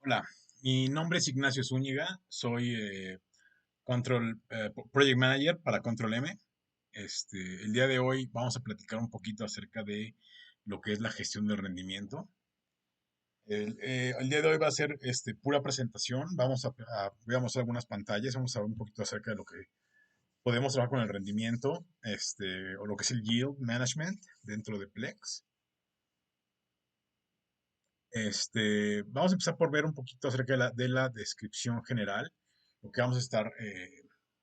Hola, mi nombre es Ignacio Zúñiga, soy Project Manager para Control M. El día de hoy vamos a platicar un poquito acerca de lo que es la gestión del rendimiento. El día de hoy va a ser pura presentación, voy a mostrar algunas pantallas, vamos a hablar un poquito acerca de lo que podemos trabajar con el rendimiento, o lo que es el Yield Management dentro de Plex. Vamos a empezar por ver un poquito acerca de la descripción general, lo que vamos a estar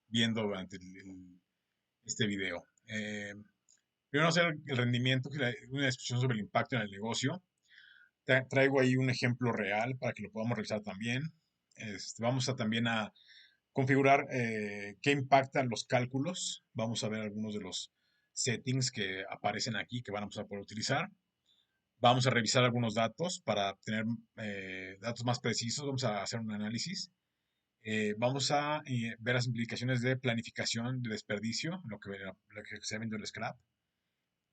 viendo durante este video. Primero vamos a hacer el rendimiento, una descripción sobre el impacto en el negocio. Traigo ahí un ejemplo real para que lo podamos revisar también. Vamos a también a configurar qué impactan los cálculos. Vamos a ver algunos de los settings que aparecen aquí que vamos a poder utilizar. Vamos a revisar algunos datos para tener datos más precisos. Vamos a hacer un análisis. Vamos a ver las implicaciones de planificación de desperdicio, lo que se llama el scrap.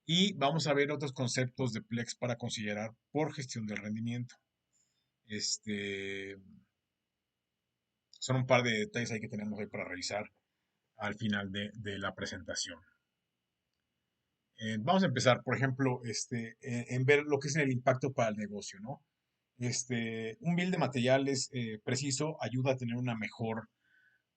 Y vamos a ver otros conceptos de Plex para considerar por gestión del rendimiento. Este, Son un par de detalles ahí que tenemos ahí para revisar al final de la presentación. Vamos a empezar, por ejemplo, en ver lo que es el impacto para el negocio, ¿no? Un bill de materiales preciso ayuda a tener una mejor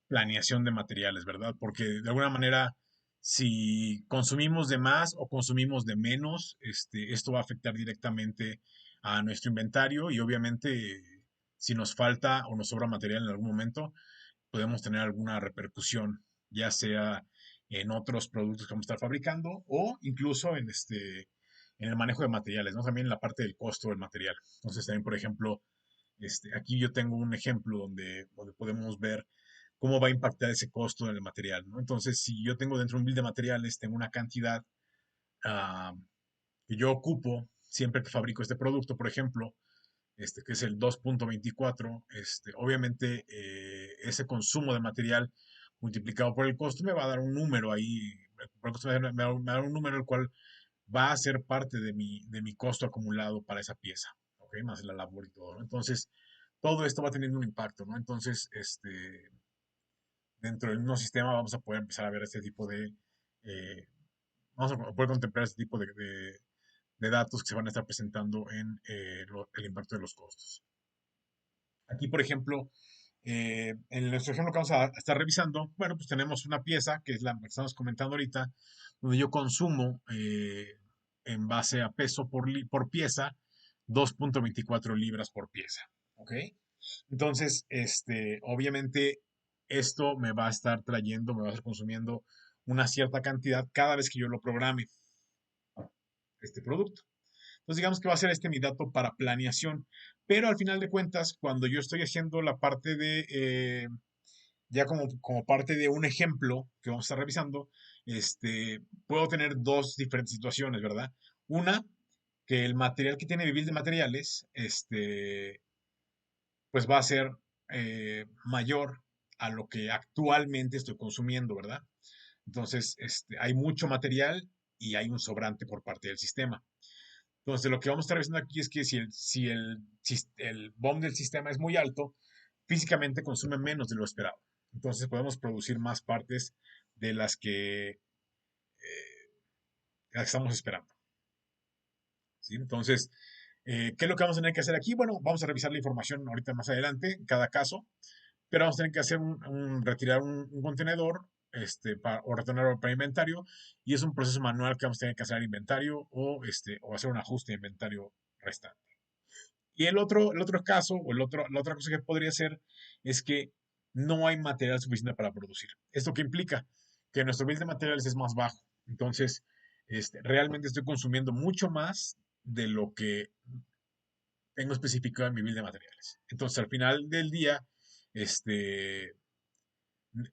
planeación de materiales, ¿verdad? Porque de alguna manera, si consumimos de más o consumimos de menos, esto va a afectar directamente a nuestro inventario y obviamente si nos falta o nos sobra material en algún momento, podemos tener alguna repercusión, ya sea en otros productos que vamos a estar fabricando o incluso en el manejo de materiales, ¿no? También en la parte del costo del material. Entonces, también, por ejemplo, aquí yo tengo un ejemplo donde podemos ver cómo va a impactar ese costo en el material, ¿no? Entonces, si yo tengo dentro de un bill de materiales, tengo una cantidad ah, que yo ocupo siempre que fabrico este producto, por ejemplo, que es el 2.24, obviamente ese consumo de material multiplicado por el costo me va a dar un número ahí, me va a dar un número el cual va a ser parte de mi costo acumulado para esa pieza, ¿ok? Más la labor y todo, ¿no? Entonces, todo esto va teniendo un impacto, ¿no? Entonces, dentro del mismo sistema vamos a poder empezar a ver eh, vamos a poder contemplar este tipo de datos que se van a estar presentando en el impacto de los costos. Aquí, por ejemplo, en nuestro ejemplo que vamos a estar revisando, bueno, pues tenemos una pieza, que es la que estamos comentando ahorita, donde yo consumo en base a peso por pieza 2.24 libras por pieza. ¿Ok? Entonces, obviamente, esto me va a estar trayendo, me va a estar consumiendo una cierta cantidad cada vez que yo lo programe, este producto. Entonces, digamos que va a ser mi dato para planeación. Pero al final de cuentas, cuando yo estoy haciendo la parte ya como parte de un ejemplo que vamos a estar revisando, puedo tener dos diferentes situaciones, ¿verdad? Una, que el material que tiene mi bill de materiales, pues va a ser mayor a lo que actualmente estoy consumiendo, ¿verdad? Entonces, hay mucho material y hay un sobrante por parte del sistema. Entonces, lo que vamos a estar revisando aquí es que si el BOM del sistema es muy alto, físicamente consume menos de lo esperado. Entonces, podemos producir más partes de las que estamos esperando. ¿Sí? Entonces, ¿qué es lo que vamos a tener que hacer aquí? Bueno, vamos a revisar la información ahorita más adelante, en cada caso, pero vamos a tener que hacer retirar un contenedor o retornarlo para inventario, y es un proceso manual que vamos a tener que hacer al inventario o hacer un ajuste de inventario restante. Y el otro caso, la otra cosa que podría ser es que no hay material suficiente para producir. ¿Esto qué implica? Que nuestro bill de materiales es más bajo. Entonces, realmente estoy consumiendo mucho más de lo que tengo especificado en mi bill de materiales. Entonces, al final del día, este,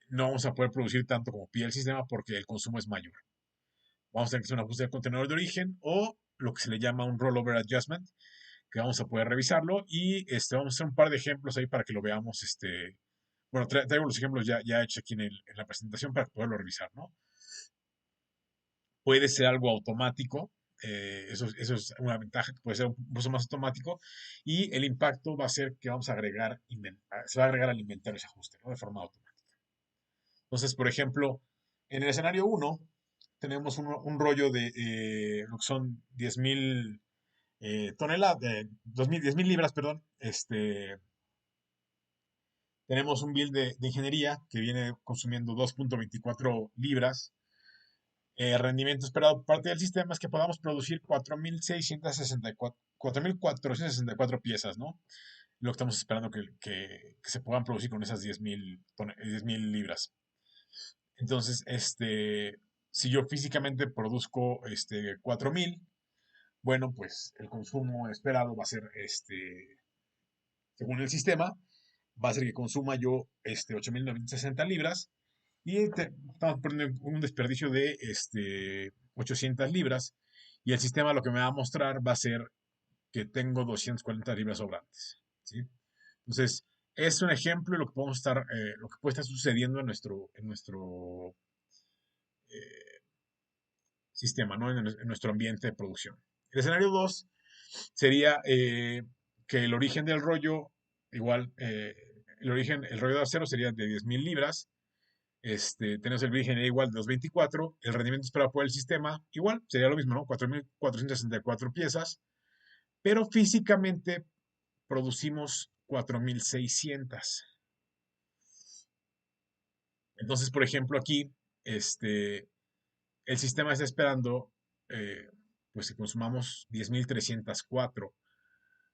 no vamos a poder producir tanto como pide el sistema porque el consumo es mayor. Vamos a tener que hacer un ajuste del contenedor de origen o lo que se le llama un rollover adjustment, que vamos a poder revisarlo y vamos a hacer un par de ejemplos ahí para que lo veamos. Bueno, traigo los ejemplos ya hechos aquí en la presentación para poderlo revisar, ¿no? Puede ser algo automático, Eso es una ventaja que puede ser un poco más automático. Y el impacto va a ser que vamos a agregar, se va a agregar al inventario ese ajuste, ¿no? De forma automática. Entonces, por ejemplo, en el escenario uno tenemos un rollo de lo que son 10,000 toneladas, 10,000 libras, perdón. Tenemos un build de ingeniería que viene consumiendo 2,24 libras. Rendimiento esperado por parte del sistema es que podamos producir 4,464 piezas, ¿no? Lo que estamos esperando que se puedan producir con esas 10,000 libras. Entonces, si yo físicamente produzco 4,000, bueno, pues el consumo esperado va a ser, según el sistema, va a ser que consuma yo 8,960 libras y estamos poniendo un desperdicio de 800 libras y el sistema lo que me va a mostrar va a ser que tengo 240 libras sobrantes, ¿sí? Entonces, es un ejemplo de lo que lo que puede estar sucediendo en nuestro eh, sistema, ¿no? En nuestro ambiente de producción. El escenario 2 sería que el origen del rollo, igual, el rollo de acero sería de 10,000 libras. Tenemos el origen igual de 2,24. El rendimiento esperado por el sistema, igual, sería lo mismo, ¿no? 4,464 piezas. Pero físicamente producimos 4,600. Entonces, por ejemplo, aquí, el sistema está esperando, eh, pues que consumamos 10,304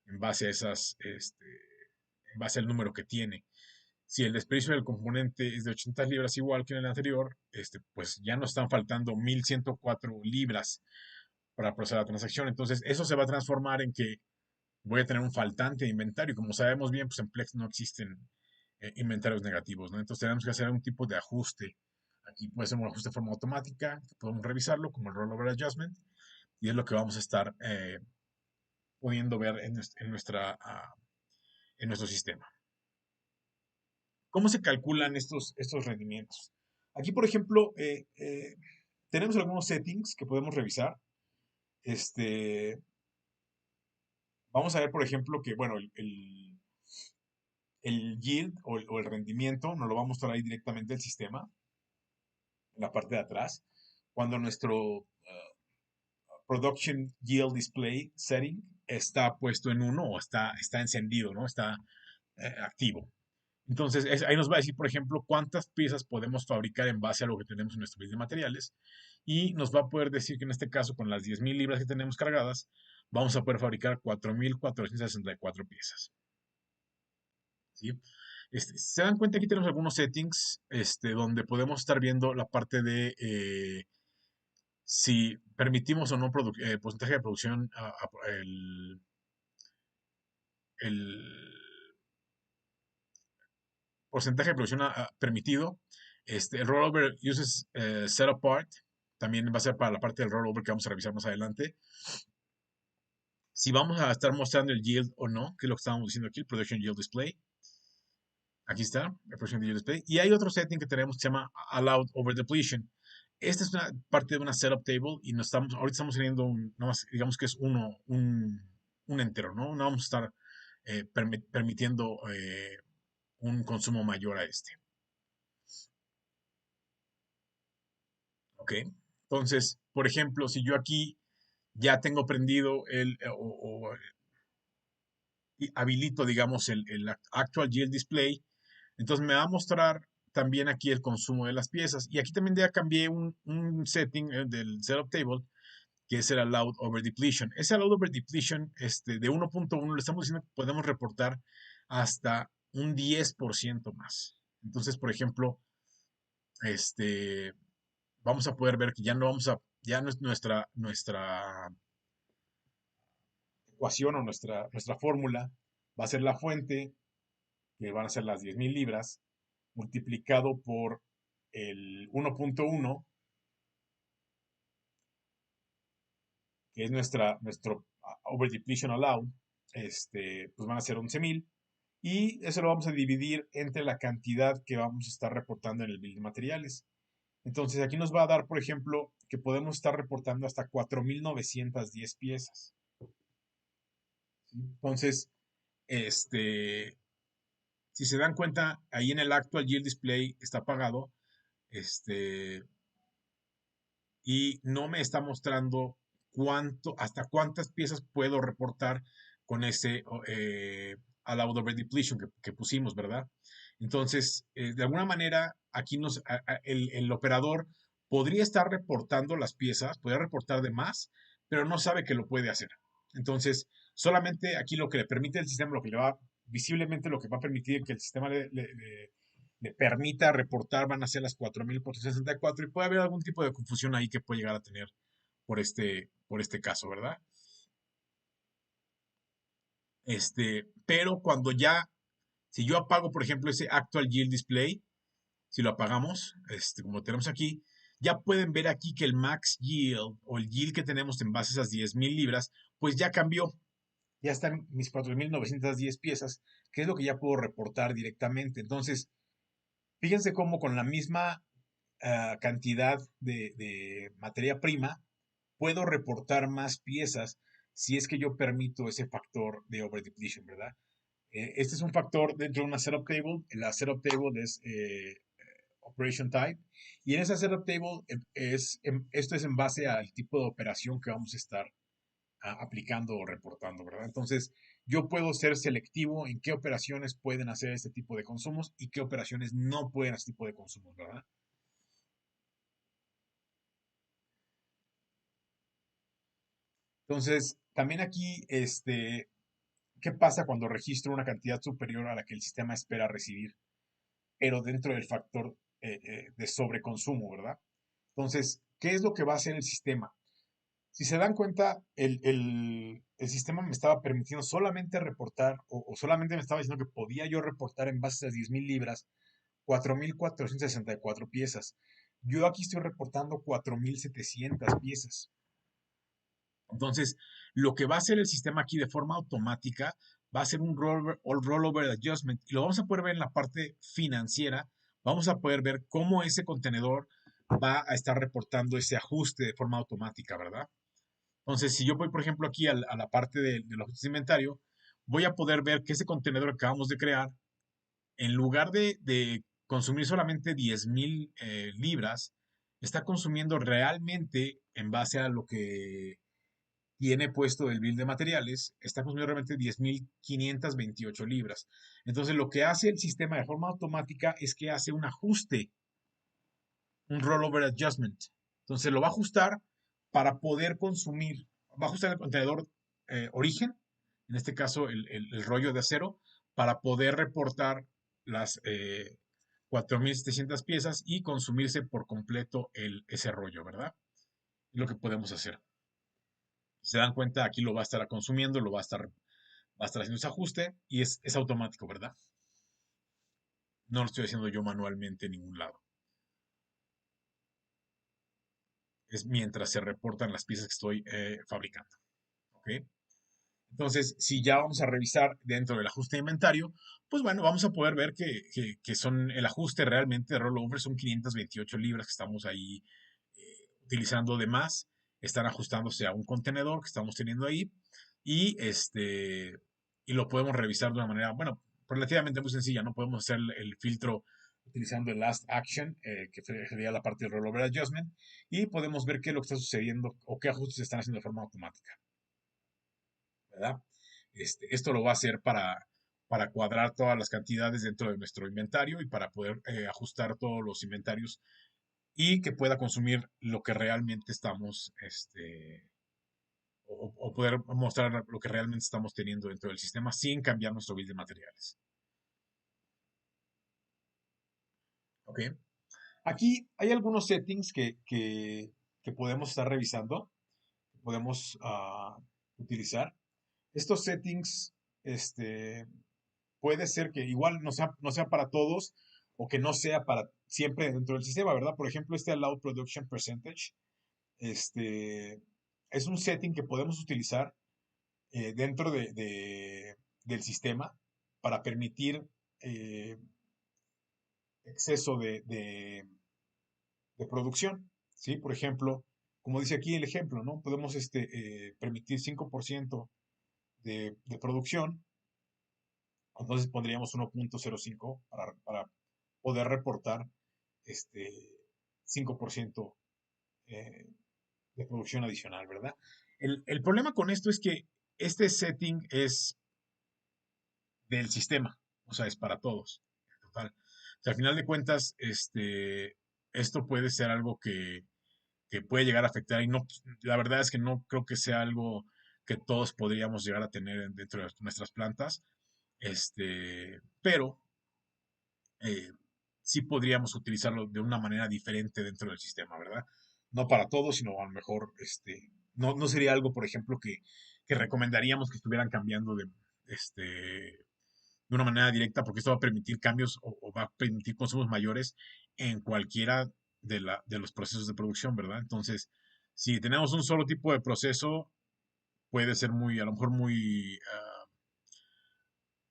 en base a en base al número que tiene. Si el desperdicio del componente es de 80 libras igual que en el anterior, pues ya nos están faltando 1,104 libras para procesar la transacción. Entonces, eso se va a transformar en que voy a tener un faltante de inventario. Como sabemos bien, pues en Plex no existen inventarios negativos, ¿no? Entonces tenemos que hacer un tipo de ajuste. Aquí puede ser un ajuste de forma automática, que podemos revisarlo como el rollover adjustment, y es lo que vamos a estar pudiendo ver en nuestro sistema. ¿Cómo se calculan estos rendimientos? Aquí, por ejemplo, tenemos algunos settings que podemos revisar. Este, Vamos a ver, por ejemplo, que, bueno, el yield o el rendimiento nos lo va a mostrar ahí directamente el sistema, en la parte de atrás. Cuando nuestro Production Yield Display Setting está puesto en uno o está encendido, ¿no? Está activo. Entonces, ahí nos va a decir, por ejemplo, cuántas piezas podemos fabricar en base a lo que tenemos en nuestro bill de materiales. Y nos va a poder decir que en este caso, con las 10,000 libras que tenemos cargadas, vamos a poder fabricar 4,464 piezas. ¿Sí? Se dan cuenta, aquí tenemos algunos settings donde podemos estar viendo la parte de si permitimos o no porcentaje de producción, el porcentaje de producción permitido. El rollover uses set apart. También va a ser para la parte del rollover que vamos a revisar más adelante. Si vamos a estar mostrando el yield o no, que es lo que estábamos diciendo aquí, el Production Yield Display. Aquí está, el Production Yield Display. Y hay otro setting que tenemos que se llama Allowed Over Depletion. Esta es una parte de una setup table y ahorita estamos teniendo digamos que es un entero, ¿no? No vamos a estar permitiendo un consumo mayor a este. ¿Ok? Entonces, por ejemplo, si yo aquí ya tengo prendido y habilito, digamos, el Actual Yield Display, entonces me va a mostrar también aquí el consumo de las piezas. Y aquí también ya cambié un setting del Setup Table, que es el Allowed Over Depletion. Ese Allowed Over Depletion de 1,1 le estamos diciendo que podemos reportar hasta un 10% más. Entonces, por ejemplo, este, vamos a poder ver que ya no es nuestra ecuación o nuestra fórmula va a ser la fuente, que van a ser las 10,000 libras, multiplicado por el 1,1, que es nuestro over depletion allowed, pues van a ser 11,000. Y eso lo vamos a dividir entre la cantidad que vamos a estar reportando en el bill de materiales. Entonces aquí nos va a dar, por ejemplo, que podemos estar reportando hasta 4.910 piezas. ¿Sí? Entonces, este, si se dan cuenta, ahí en el actual yield display está apagado, este, y no me está mostrando hasta cuántas piezas puedo reportar con ese allowed over depletion que pusimos, ¿verdad? Entonces, de alguna manera, aquí el operador podría estar reportando las piezas, podría reportar de más, pero no sabe que lo puede hacer. Entonces, solamente aquí lo que le permite el sistema, lo que le va, visiblemente lo que va a permitir que el sistema le permita reportar van a ser las 4.464 y puede haber algún tipo de confusión ahí que puede llegar a tener por este caso, ¿verdad? Pero cuando ya, si yo apago, por ejemplo, ese actual yield display, si lo apagamos, como tenemos aquí, ya pueden ver aquí que el max yield o el yield que tenemos en base a esas 10.000 libras, pues ya cambió. Ya están mis 4.910 piezas, que es lo que ya puedo reportar directamente. Entonces, fíjense cómo con la misma cantidad de materia prima, puedo reportar más piezas si es que yo permito ese factor de overdepletion, ¿verdad? Este es un factor dentro de una setup table. La setup table es operation type. Y en esa setup table esto es en base al tipo de operación que vamos a estar aplicando o reportando, ¿verdad? Entonces, yo puedo ser selectivo en qué operaciones pueden hacer este tipo de consumos y qué operaciones no pueden hacer este tipo de consumos, ¿verdad? Entonces, también aquí, ¿qué pasa cuando registro una cantidad superior a la que el sistema espera recibir, pero dentro del factor de sobreconsumo, ¿verdad? Entonces, ¿qué es lo que va a hacer el sistema? Si se dan cuenta, el sistema me estaba permitiendo solamente reportar, o solamente me estaba diciendo que podía yo reportar en base a las 10.000 libras, 4.464 piezas. Yo aquí estoy reportando 4.700 piezas. Entonces, lo que va a hacer el sistema aquí de forma automática va a ser un rollover adjustment y lo vamos a poder ver en la parte financiera. Vamos a poder ver cómo ese contenedor va a estar reportando ese ajuste de forma automática, ¿verdad? Entonces, si yo voy, por ejemplo, aquí a la parte de los ajustes de inventario, voy a poder ver que ese contenedor que acabamos de crear, en lugar de consumir solamente 10.000 libras, está consumiendo realmente en base a lo que tiene puesto el bill de materiales, está consumiendo realmente 10.528 libras. Entonces, lo que hace el sistema de forma automática es que hace un ajuste, un rollover adjustment. Entonces, lo va a ajustar para poder consumir, va a ajustar el contenedor origen, en este caso el rollo de acero, para poder reportar las 4.700 piezas y consumirse por completo ese rollo, ¿verdad? Es lo que podemos hacer. Se dan cuenta, aquí lo va a estar consumiendo, va a estar haciendo ese ajuste y es automático, ¿verdad? No lo estoy haciendo yo manualmente en ningún lado. Es mientras se reportan las piezas que estoy fabricando. ¿Ok? Entonces, si ya vamos a revisar dentro del ajuste de inventario, pues bueno, vamos a poder ver que son el ajuste realmente de rollover son 528 libras que estamos ahí utilizando de más. Están ajustándose a un contenedor que estamos teniendo ahí y y lo podemos revisar de una manera, bueno, relativamente muy sencilla, ¿no? Podemos hacer el filtro utilizando el last action, que sería la parte del rollover adjustment, y podemos ver qué es lo que está sucediendo o qué ajustes se están haciendo de forma automática, ¿verdad? Esto lo va a hacer para cuadrar todas las cantidades dentro de nuestro inventario y para poder ajustar todos los inventarios y que pueda consumir lo que realmente estamos, o poder mostrar lo que realmente estamos teniendo dentro del sistema sin cambiar nuestro bill de materiales. ¿Ok? Aquí hay algunos settings que podemos estar revisando, que podemos utilizar. Estos settings, puede ser que igual no sea para todos o que no sea para siempre dentro del sistema, ¿verdad? Por ejemplo, este Allow Production Percentage, es un setting que podemos utilizar dentro del sistema para permitir eh, exceso de producción, ¿sí? Por ejemplo, como dice aquí el ejemplo, ¿no? Podemos permitir 5% de producción, entonces pondríamos 1.05 para poder reportar este 5% eh, de producción adicional, ¿verdad? El problema con esto es que este setting es del sistema, o sea, es para todos. Total. O sea, al final de cuentas, esto puede ser algo que puede llegar a afectar y no, la verdad es que no creo que sea algo que todos podríamos llegar a tener dentro de nuestras plantas, pero eh, sí podríamos utilizarlo de una manera diferente dentro del sistema, ¿verdad? No para todos, sino a lo mejor, no sería algo, por ejemplo, que recomendaríamos que estuvieran cambiando de una manera directa, porque esto va a permitir cambios o va a permitir consumos mayores en cualquiera de los procesos de producción, ¿verdad? Entonces, si tenemos un solo tipo de proceso, puede ser muy, a lo mejor muy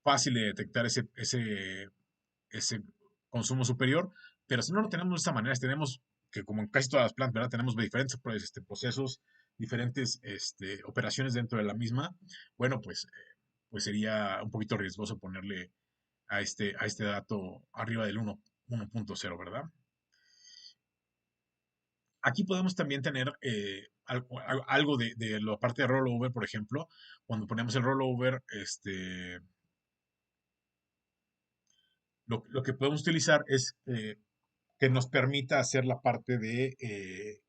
fácil de detectar ese consumo superior, pero si no lo tenemos de esta manera, si tenemos que como en casi todas las plantas, ¿verdad? Tenemos diferentes procesos, diferentes operaciones dentro de la misma, bueno, pues sería un poquito riesgoso ponerle a este dato arriba del 1.0, ¿verdad? Aquí podemos también tener algo de la parte de rollover, por ejemplo, cuando ponemos el rollover, lo que podemos utilizar es que nos permita hacer la parte de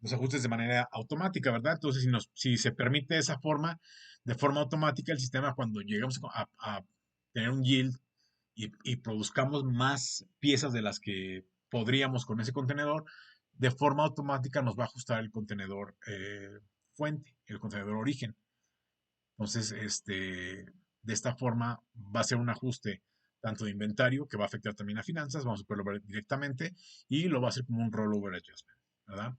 los ajustes de manera automática, ¿verdad? Entonces, si se permite esa forma, de forma automática, el sistema cuando llegamos a tener un yield y produzcamos más piezas de las que podríamos con ese contenedor, de forma automática nos va a ajustar el contenedor fuente, el contenedor origen. Entonces, de esta forma va a ser un ajuste tanto de inventario, que va a afectar también a finanzas, vamos a poderlo ver directamente, y lo va a hacer como un rollover adjustment, ¿verdad?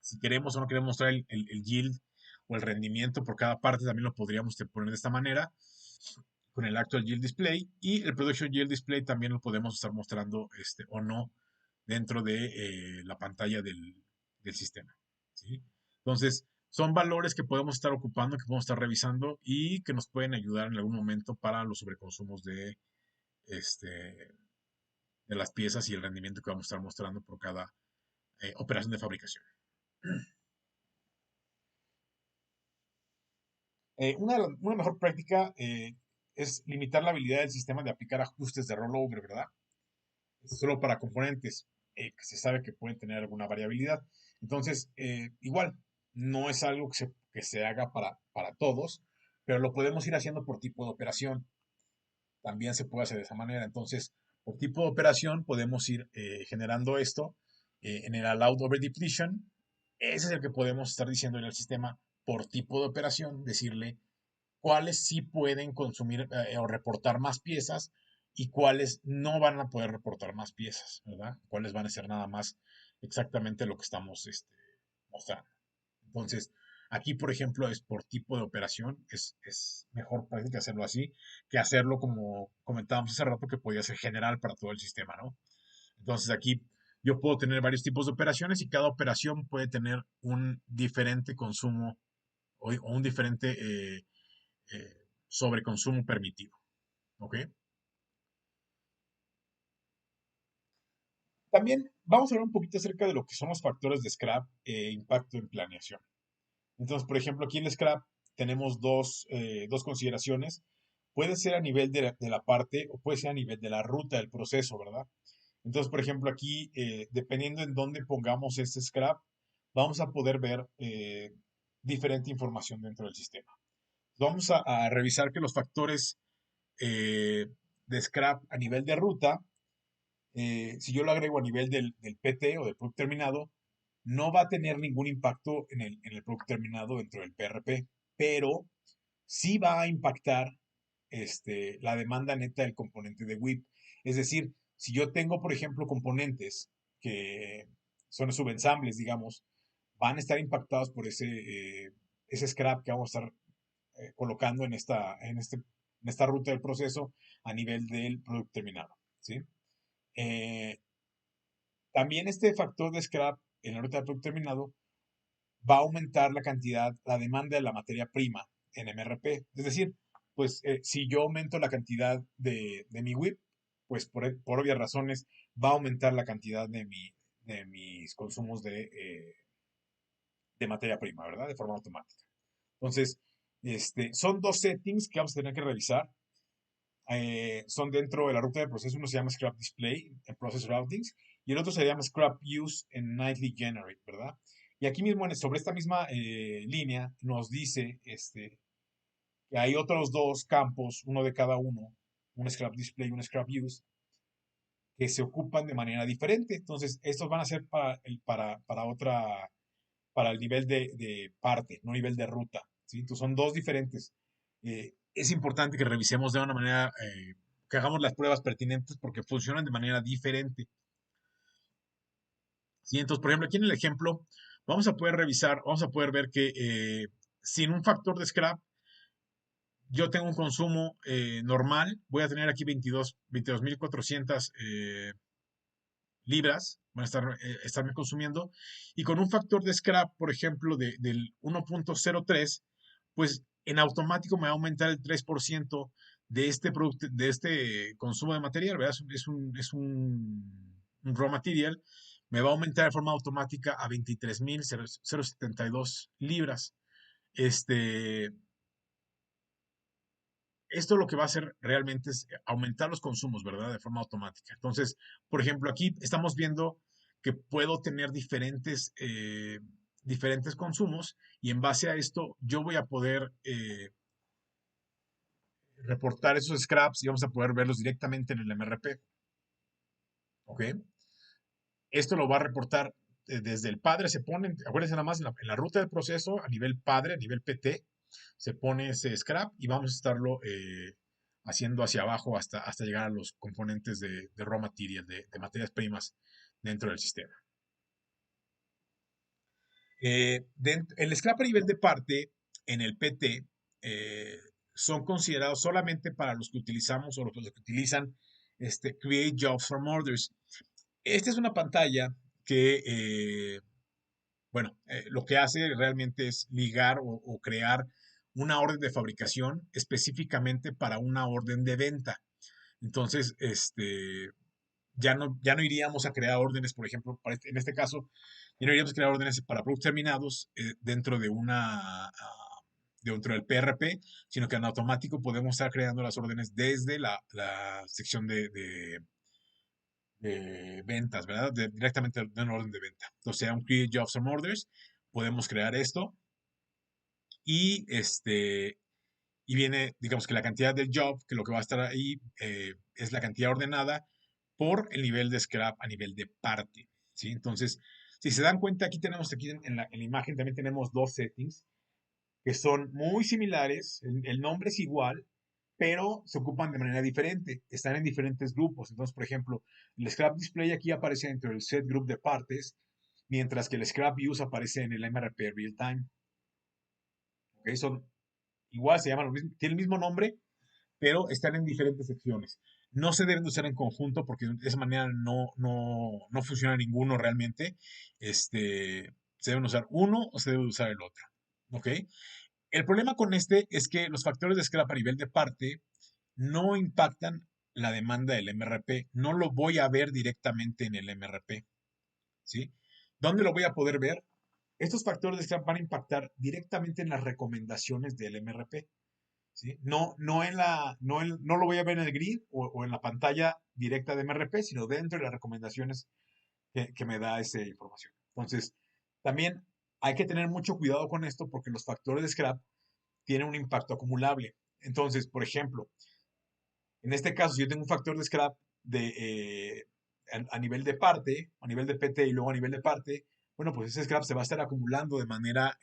Si queremos o no queremos mostrar el yield o el rendimiento por cada parte, también lo podríamos poner de esta manera con el actual yield display, y el production yield display también lo podemos estar mostrando o no dentro de la pantalla del sistema, ¿sí? Entonces, son valores que podemos estar ocupando, que podemos estar revisando y que nos pueden ayudar en algún momento para los sobreconsumos este, de las piezas y el rendimiento que vamos a estar mostrando por cada operación de fabricación. Una mejor práctica es limitar la habilidad del sistema de aplicar ajustes de rollover, ¿verdad? Solo para componentes que se sabe que pueden tener alguna variabilidad. Entonces, igual, no es algo que se haga para todos, pero lo podemos ir haciendo por tipo de operación. También se puede hacer de esa manera. Entonces, por tipo de operación podemos ir generando esto en el allowed over depletion. Ese es el que podemos estar diciendo en el sistema por tipo de operación, decirle cuáles sí pueden consumir o reportar más piezas y cuáles no van a poder reportar más piezas, ¿verdad? Cuáles van a ser nada más exactamente lo que estamos mostrando. Entonces, aquí, por ejemplo, es por tipo de operación, es mejor práctica hacerlo así que hacerlo como comentábamos hace rato que podía ser general para todo el sistema, ¿no? Entonces, aquí yo puedo tener varios tipos de operaciones y cada operación puede tener un diferente consumo o un diferente sobreconsumo permitido. ¿Ok? También vamos a hablar un poquito acerca de lo que son los factores de scrap e impacto en planeación. Entonces, por ejemplo, aquí en scrap tenemos dos consideraciones. Puede ser a nivel de la parte o puede ser a nivel de la ruta del proceso, ¿verdad? Entonces, por ejemplo, aquí, dependiendo en dónde pongamos este scrap, vamos a poder ver diferente información dentro del sistema. Vamos a revisar que los factores eh, de scrap a nivel de ruta, si yo lo agrego a nivel del PT o del producto terminado, no va a tener ningún impacto en el producto terminado dentro del PRP, pero sí va a impactar la demanda neta del componente de WIP. Es decir, si yo tengo, por ejemplo, componentes que son subensambles, digamos, van a estar impactados por ese scrap que vamos a estar colocando en esta ruta del proceso a nivel del producto terminado, ¿sí? Eh, También este factor de scrap en la ruta de producto terminado, va a aumentar la cantidad, la demanda de la materia prima en MRP. Es decir, pues si yo aumento la cantidad de mi WIP, pues por obvias razones va a aumentar la cantidad de mis consumos de materia prima, ¿verdad? De forma automática. Entonces, son dos settings que vamos a tener que revisar. Son dentro de la ruta de proceso. Uno se llama Scrap Display en Process Routings y el otro se llama Scrap Use en Nightly Generate, ¿verdad? Y aquí mismo, sobre esta misma línea, nos dice que hay otros dos campos, uno de cada uno, un Scrap Display y un Scrap Use, que se ocupan de manera diferente. Entonces, estos van a ser para el nivel de parte, no nivel de ruta, ¿sí? Entonces, son dos diferentes. Es importante que revisemos de una manera, que hagamos las pruebas pertinentes porque funcionan de manera diferente. ¿Sí? Entonces, por ejemplo, aquí en el ejemplo, vamos a poder revisar, vamos a poder ver que sin un factor de scrap, yo tengo un consumo normal, voy a tener aquí 22.400 libras, van a estarme consumiendo, y con un factor de scrap, por ejemplo, del 1.03, pues en automático me va a aumentar el 3% de este producto, de este consumo de material, ¿verdad? Un raw material, me va a aumentar de forma automática a 23.072 libras. Este, Esto lo que va a hacer realmente es aumentar los consumos, ¿verdad? De forma automática. Entonces, por ejemplo, aquí estamos viendo que puedo tener diferentes consumos y en base a esto yo voy a poder reportar esos scraps y vamos a poder verlos directamente en el MRP. ¿Ok? Esto lo va a reportar desde el padre, se pone, acuérdense nada más en la ruta del proceso, a nivel padre, a nivel PT, se pone ese scrap y vamos a estarlo haciendo hacia abajo hasta llegar a los componentes de raw material, de materias primas dentro del sistema. El scrap a nivel de parte en el PT son considerados solamente para los que utilizamos o los que utilizan Create Jobs from Orders. Esta es una pantalla que, bueno, lo que hace realmente es ligar o crear una orden de fabricación específicamente para una orden de venta. Entonces, ya no iríamos a crear órdenes, por ejemplo, en este caso, ya no iríamos a crear órdenes para productos terminados dentro dentro del PRP, sino que en automático podemos estar creando las órdenes desde la sección de ventas, ¿verdad? Directamente de un orden de venta. Entonces, sea un Create Jobs from Orders, podemos crear esto y y viene, digamos que la cantidad del job, que lo que va a estar ahí es la cantidad ordenada por el nivel de scrap a nivel de parte, ¿sí? Entonces, si se dan cuenta, aquí en la imagen también tenemos dos settings que son muy similares, el nombre es igual, pero se ocupan de manera diferente, están en diferentes grupos. Entonces, por ejemplo, el Scrap Display aquí aparece dentro del set group de partes, mientras que el Scrap Use aparece en el MRP Real Time. ¿Okay? Son igual, se llaman lo mismo, tienen el mismo nombre, pero están en diferentes secciones. No se deben de usar en conjunto porque de esa manera no funciona ninguno realmente. Se deben usar uno o se debe usar el otro. ¿Ok? El problema con este es que los factores de scrap a nivel de parte no impactan la demanda del MRP. No lo voy a ver directamente en el MRP. ¿Sí? ¿Dónde lo voy a poder ver? Estos factores de scrap van a impactar directamente en las recomendaciones del MRP. ¿Sí? No lo voy a ver en el grid o en la pantalla directa de MRP, sino dentro de las recomendaciones que me da esa información. Entonces, también hay que tener mucho cuidado con esto porque los factores de scrap tienen un impacto acumulable. Entonces, por ejemplo, en este caso, si yo tengo un factor de scrap a nivel de parte, a nivel de PT y luego a nivel de parte, bueno, pues ese scrap se va a estar acumulando de manera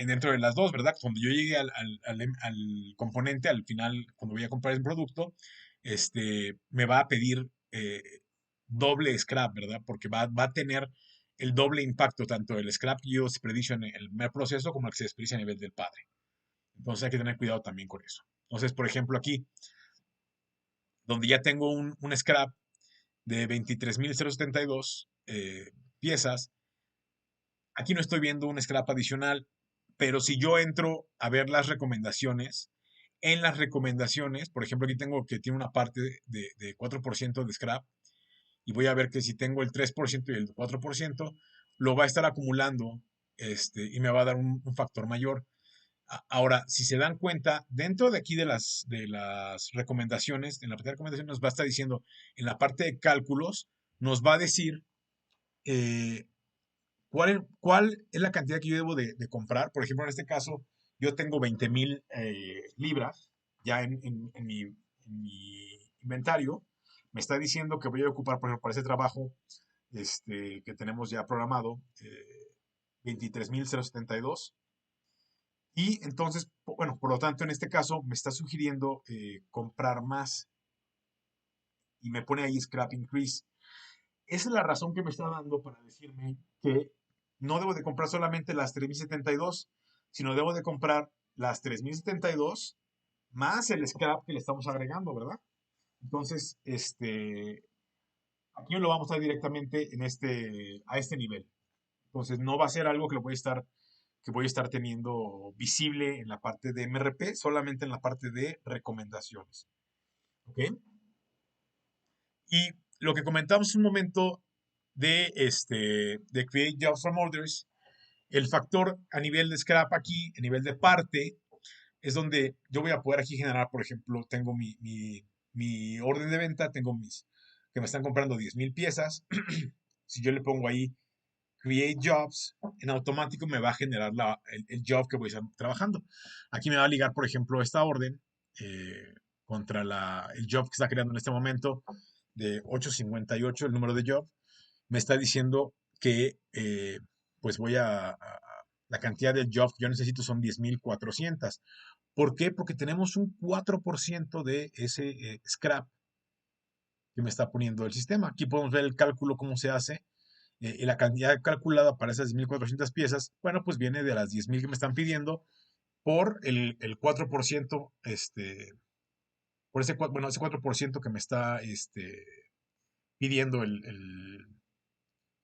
dentro de las dos, ¿verdad? Cuando yo llegue al componente, al final, cuando voy a comprar el producto, me va a pedir doble scrap, ¿verdad? Porque va a tener el doble impacto, tanto el scrap use prediction en el primer proceso como el que se desperdicia a nivel del padre. Entonces hay que tener cuidado también con eso. Entonces, por ejemplo, aquí, donde ya tengo un scrap de 23.072, eh, piezas, aquí no estoy viendo un scrap adicional, pero si yo entro a ver las recomendaciones, en las recomendaciones, por ejemplo, aquí tengo que tiene una parte de 4% de scrap y voy a ver que si tengo el 3% y el 4%, lo va a estar acumulando y me va a dar un factor mayor. Ahora, si se dan cuenta, dentro de aquí de las recomendaciones, en la parte de recomendaciones nos va a estar diciendo, en la parte de cálculos, nos va a decir eh, cuál es la cantidad que yo debo de comprar. Por ejemplo, en este caso, yo tengo 20,000 libras ya en mi inventario. Me está diciendo que voy a ocupar, por ejemplo, para ese trabajo que tenemos ya programado, 23,072. Y entonces, bueno, por lo tanto, en este caso me está sugiriendo comprar más y me pone ahí scrap increase. Esa es la razón que me está dando para decirme que no debo de comprar solamente las 3,072, sino debo de comprar las 3,072 más el scrap que le estamos agregando, ¿verdad? Entonces, aquí lo vamos a dar directamente a este nivel. Entonces, no va a ser algo que voy a estar teniendo visible en la parte de MRP, solamente en la parte de recomendaciones. ¿Ok? Y lo que comentamos un momento de Create Jobs from Orders, el factor a nivel de scrap aquí, a nivel de parte, es donde yo voy a poder aquí generar, por ejemplo, tengo mi orden de venta, tengo que me están comprando 10,000 piezas. Si yo le pongo ahí Create Jobs, en automático me va a generar el job que voy a estar trabajando. Aquí me va a ligar, por ejemplo, esta orden eh, contra el job que está creando en este momento de 858, el número de job. Me está diciendo que pues la cantidad de job que yo necesito son 10,400. ¿Por qué? Porque tenemos un 4% de ese scrap que me está poniendo el sistema. Aquí podemos ver el cálculo, cómo se hace. Y la cantidad calculada para esas 10,400 piezas, bueno, pues viene de las 10,000 que me están pidiendo por el 4%, por ese 4% que me está pidiendo el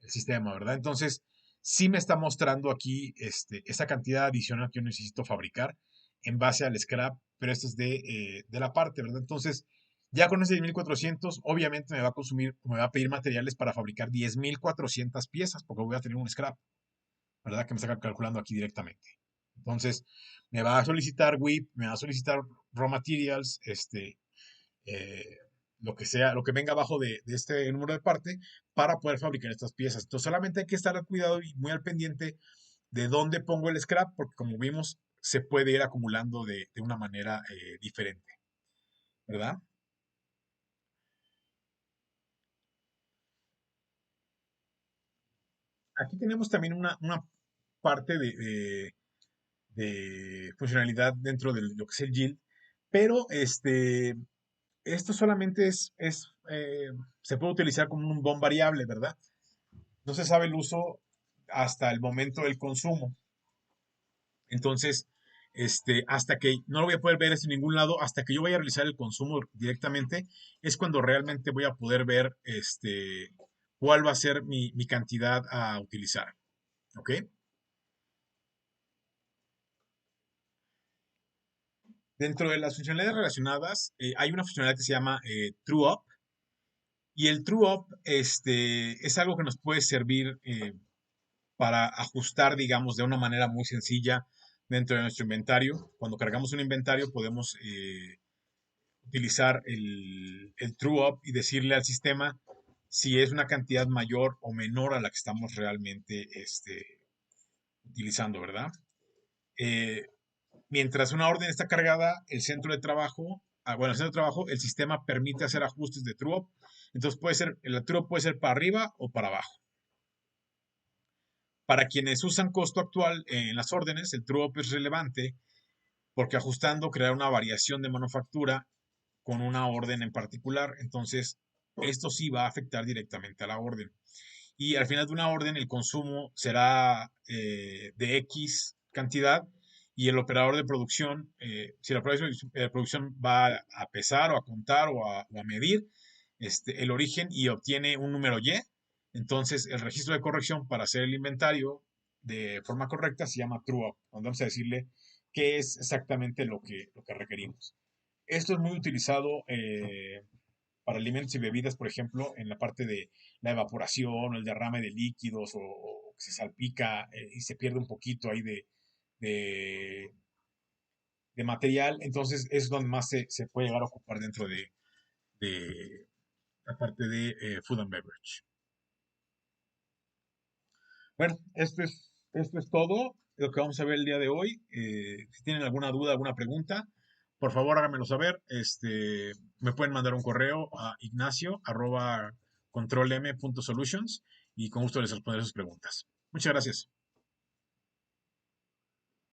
sistema, ¿verdad? Entonces, sí me está mostrando aquí esa cantidad adicional que yo necesito fabricar en base al scrap, pero esto es de la parte, ¿verdad? Entonces, ya con ese 10,400, obviamente me va a pedir materiales para fabricar 10,400 piezas, porque voy a tener un scrap, ¿verdad? Que me está calculando aquí directamente. Entonces, me va a solicitar WIP, me va a solicitar raw materials, eh, lo que sea, lo que venga abajo de este número de parte para poder fabricar estas piezas. Entonces solamente hay que estar al cuidado y muy al pendiente de dónde pongo el scrap, porque como vimos, se puede ir acumulando de una manera diferente, ¿verdad? Aquí tenemos también una parte de funcionalidad dentro de lo que es el yield, pero esto solamente se puede utilizar como un bon variable, ¿verdad? No se sabe el uso hasta el momento del consumo. Entonces, hasta que no lo voy a poder ver en ningún lado, hasta que yo vaya a realizar el consumo directamente, es cuando realmente voy a poder ver cuál va a ser mi cantidad a utilizar. ¿Ok? Dentro de las funcionalidades relacionadas, hay una funcionalidad que se llama True Up. Y el True Up es algo que nos puede servir para ajustar, digamos, de una manera muy sencilla dentro de nuestro inventario. Cuando cargamos un inventario podemos utilizar el true up y decirle al sistema si es una cantidad mayor o menor a la que estamos realmente utilizando, ¿verdad? Eh, Mientras una orden está cargada, el centro de trabajo, bueno, el centro de trabajo, el sistema permite hacer ajustes de true up. Entonces el true up puede ser para arriba o para abajo. Para quienes usan costo actual en las órdenes, el true up es relevante porque ajustando crea una variación de manufactura con una orden en particular. Entonces, esto sí va a afectar directamente a la orden. Y al final de una orden, el consumo será de X cantidad y el operador de producción, si la producción va a pesar o a contar o a medir el origen y obtiene un número Y, Entonces, el registro de corrección para hacer el inventario de forma correcta se llama true up, donde vamos a decirle qué es exactamente lo que requerimos. Esto es muy utilizado para alimentos y bebidas, por ejemplo, en la parte de la evaporación, el derrame de líquidos o que se salpica y se pierde un poquito ahí de, de material. Entonces, es donde más se puede llegar a ocupar dentro de la parte de food and beverage. Bueno, esto es todo lo que vamos a ver el día de hoy. Si tienen alguna duda, alguna pregunta, por favor háganmelo saber. Me pueden mandar un correo a ignacio@controlm.solutions y con gusto les responderé sus preguntas. Muchas gracias.